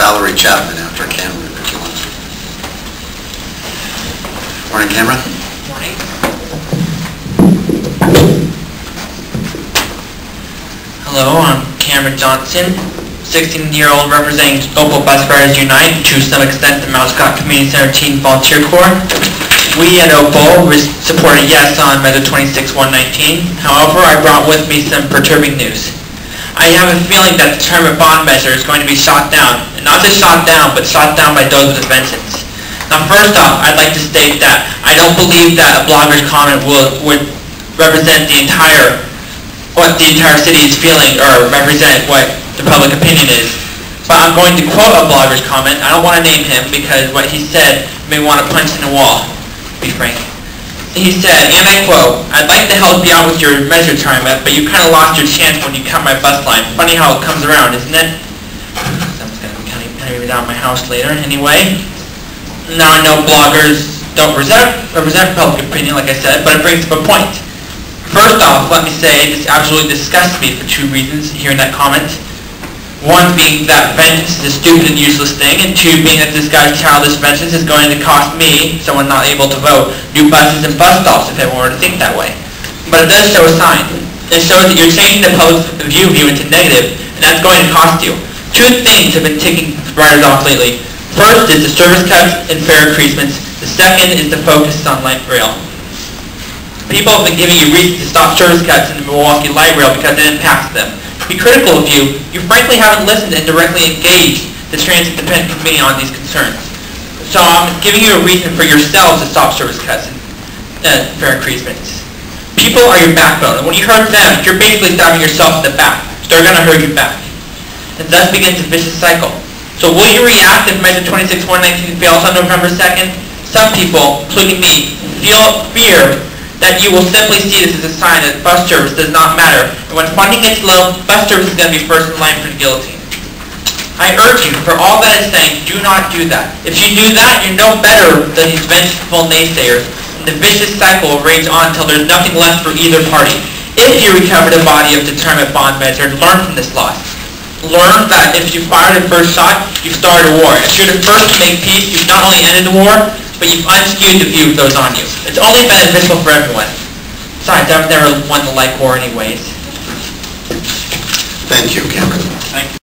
Valerie Chapman after Cameron, if you want. Morning, Cameron. Morning. Hello, I'm Cameron Johnson, 16-year-old representing Opal Bus Riders Unite, to some extent the Mount Scott Community Center Teen Volunteer Corps. We at Opal supported yes on Measure 26-119. However, I brought with me some perturbing news. I have a feeling that the Trimet bond measure is going to be shot down, and not just shot down, but shot down by those with a vengeance. Now, first off, I'd like to state that I don't believe that a blogger's comment would represent what the entire city is feeling, or represent what the public opinion is. But I'm going to quote a blogger's comment. I don't want to name him because what he said made me want to punch in the wall, to be frank. He said, and I quote, "I'd like to help you out with your measure, Trimet, but you kind of lost your chance when you cut my bus line. Funny how it comes around, isn't it?" Someone's going to be cutting me down my house later. Anyway, now I know bloggers don't represent public opinion, like I said, but it brings up a point. First off, let me say this absolutely disgusts me for two reasons hearing that comment. One being that vengeance is a stupid and useless thing, and two being that this guy's childish vengeance is going to cost me, someone not able to vote, new buses and bus stops if everyone were to think that way. But it does show a sign. It shows that you're changing the public view of you into negative, and that's going to cost you. Two things have been ticking riders off lately. First is the service cuts and fare increasements. The second is the focus on light rail. People have been giving you reasons to stop service cuts in the Milwaukee light rail because it impacts them. To be critical of you, you frankly haven't listened and directly engaged the Transit Independent Committee on these concerns. So I'm giving you a reason for yourselves to stop service cuts and fare increasements. People are your backbone, and when you hurt them, you're basically stabbing yourself in the back. They're going to hurt you back. And thus begins a vicious cycle. So will you react if Measure 26-119 fails on November 2nd? Some people, including me, fear that you will simply see this as a sign that bus service does not matter, and when funding gets low, bus service is going to be first in line for the guillotine. I urge you, for all that is saying, do not do that. If you do that, you're no better than these vengeful naysayers, and the vicious cycle will rage on until there's nothing left for either party. If you recover the body of the Trimet bond measure, learn from this loss. Learn that if you fired the first shot, you've started a war. If you're the first to make peace, you've not only ended the war, but you've unskewed the view of those on you. It's only beneficial for everyone. Besides, I've never won the like war anyways. Thank you, Cameron. Thank you.